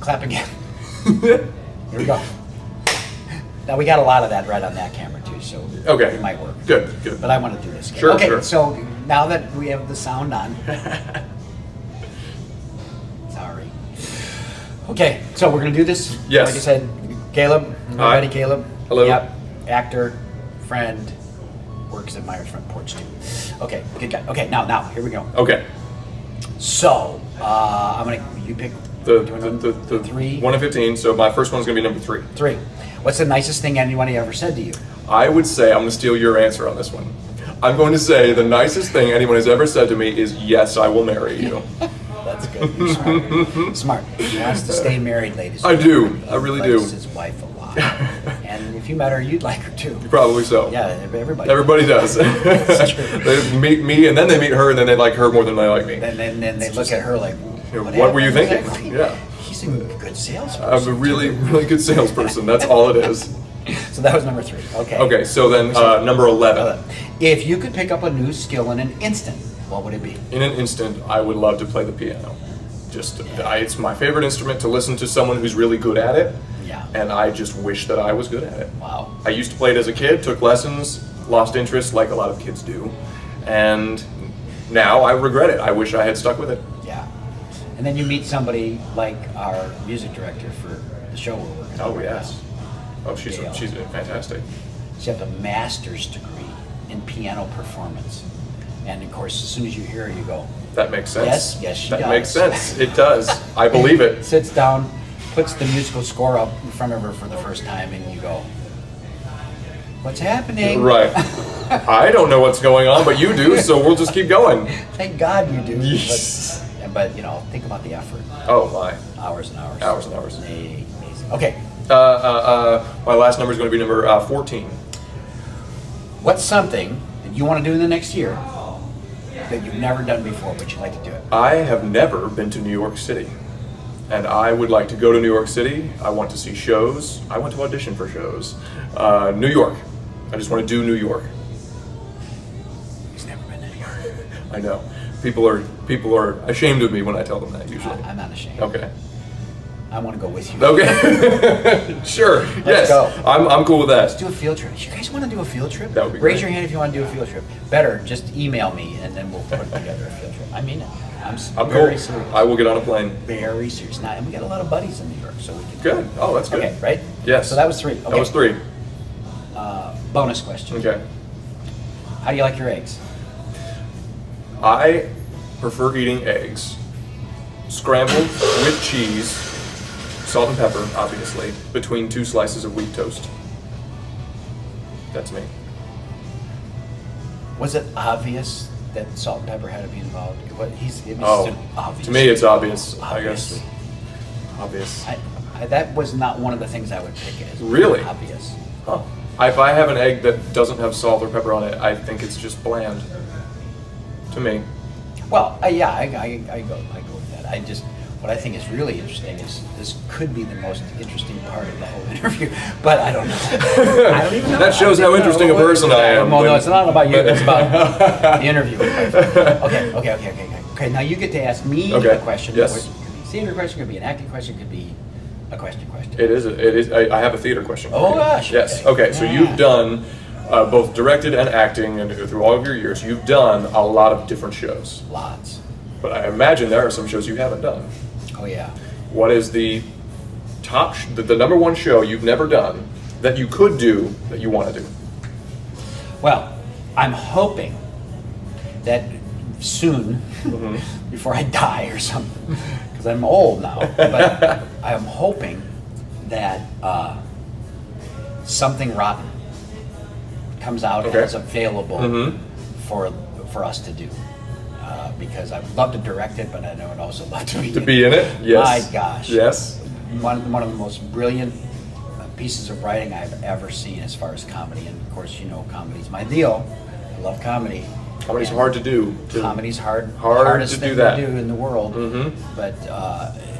clap again. Here we go. Now we got a lot of that right on that camera too, so Okay. it might work. Good, good. But I want to do this again. Sure, okay, sure. so now that we have the sound on. Sorry. Okay, so we're gonna do this. Yes. Like I said, Caleb. Hi. Ready, Caleb? Hello. Yep. Actor, friend, works at Myers Front Porch too. Okay, good guy. Okay, now here we go. Okay. So you pick The three. 1 in 15. So my first one's gonna be number 3. 3. What's the nicest thing anybody ever said to you? I would say I'm gonna steal your answer on this one. I'm going to say the nicest thing anyone has ever said to me is, "Yes, I will marry you." That's good. You're smart. Smart. He wants to stay married, ladies. I do. I really do. He likes his wife a lot. And if you met her, you'd like her too. Probably so. Yeah, everybody. Everybody does. That's true. They meet me, and then they meet her, and then they like her more than they like me. Then they look at her like, What were you thinking? Exactly? Yeah. He's a good salesperson. I'm a really, really good salesperson. That's all it is. So that was number 3. Okay. Okay, so then number 11. If you could pick up a new skill in an instant, what would it be? In an instant, I would love to play the piano. It's my favorite instrument to listen to someone who's really good at it. Yeah. And I just wish that I was good at it. Wow. I used to play it as a kid, took lessons, lost interest like a lot of kids do. And now I regret it. I wish I had stuck with it. Yeah. And then you meet somebody like our music director for the show we're working on. Oh, yes. Oh, she's Gail. fantastic. She has a master's degree in piano performance. And of course, as soon as you hear her, you go, That makes sense. Yes, she That does. makes sense. It does. I believe it. Sits down, puts the musical score up in front of her for the first time, and you go, what's happening? Right. I don't know what's going on, but you do, so we'll just keep going. Thank God you do. Yes. But think about the effort. Oh, my. Hours and hours. Hours and hours. Amazing. Okay. My last number is going to be number 14. What's something that you want to do in the next year that you've never done before, but you'd like to do it? I have never been to New York City, and I would like to go to New York City. I want to see shows. I want to audition for shows. New York. I just want to do New York. He's never been to New York. I know. People are ashamed of me when I tell them that usually. I'm not ashamed. Okay. I want to go with you. Okay. Sure. Yes. go. I'm cool with Let's that. do a field trip. You guys want to do a field trip? That would be Raise great. your hand if you want to do a field trip. Better, just email me and then we'll put together a field trip. I mean it. I'm very cool. serious. I will get on a plane. Very serious. Now, and we got a lot of buddies in New York, so we can. Good. Oh, that's good. Okay, right? Yes. So that was 3. Okay. That was 3. Bonus question. Okay. How do you like your eggs? I prefer eating eggs scrambled with cheese, salt and pepper, obviously, between 2 slices of wheat toast. That's me. Was it obvious that salt and pepper had to be involved? It was obvious. To me it's obvious, I Obvious. guess. Obvious. That was not one of the things I would pick as Really? obvious. Huh. If I have an egg that doesn't have salt or pepper on it, I think it's just bland. To me. Well, I go with that. What I think is really interesting is this could be the most interesting part of the whole interview, but I don't know. I don't even know. That shows how interesting a person I am. Well, no, it's not about you. It's about the interview. Okay. Now you get to ask me Okay. a question. Yes. It could be a theater question. Could be an acting question. Could be a question. It is. I have a theater question. For Oh, you. gosh, Yes. okay. Okay. So Yeah. you've done both directed and acting, and through all of your years, you've done a lot of different shows. Lots. But I imagine there are some shows you haven't done. Oh yeah. What is the the number 1 show you've never done that you could do that you want to do? Well, I'm hoping that soon, before I die or something, because I'm old now, but I'm hoping that Something Rotten comes out and Okay. is available for us to do. Because I would love to direct it, but I would also love to be In it? Yes. My gosh. Yes. One of the most brilliant pieces of writing I've ever seen as far as comedy. And of course, comedy's my deal. I love comedy. Comedy's hard to do. Comedy's Hard hardest to thing do that. to do in the world. But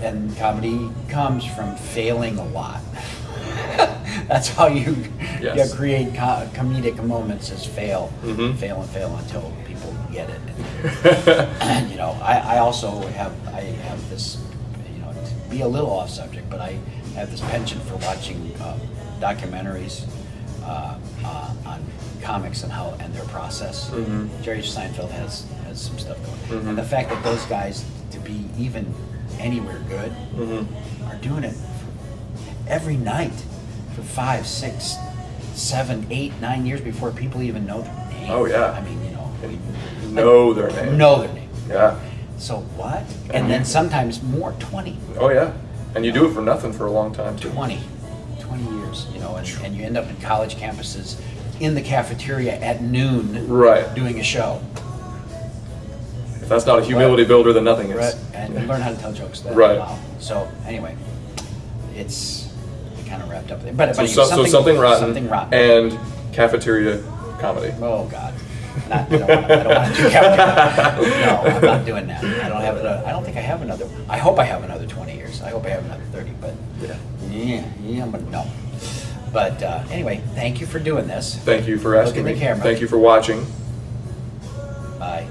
and comedy comes from failing a lot. That's how you Yes. create comedic moments, is fail until people get it. And I also have this be a little off subject, but I have this penchant for watching documentaries on comics and their process. Jerry Seinfeld has some stuff going, and the fact that those guys to be even anywhere good are doing it every night for 5, 6, 7, 8, 9 years before people even know their name. Oh, yeah. I mean, Know their name. Know their name. Yeah. So what? And then sometimes more, 20. Oh yeah. And you do it for nothing for a long time too. 20 years, and you end up in college campuses in the cafeteria at noon, Right. doing a show. If that's not a humility builder, then nothing is. Right, and you learn how to tell jokes that Right. loud. So anyway, it kind of wrapped up there. But So anyway, something rotten. Something rotten. And cafeteria comedy. Oh God. I don't want to do cafeteria. No, I'm not doing that. I don't think I have another. I hope I have another 20 years. I hope I have another 30. But yeah, but no. But anyway, thank you for doing this. Thank you for asking Look at me. the camera. Thank you for watching. Bye.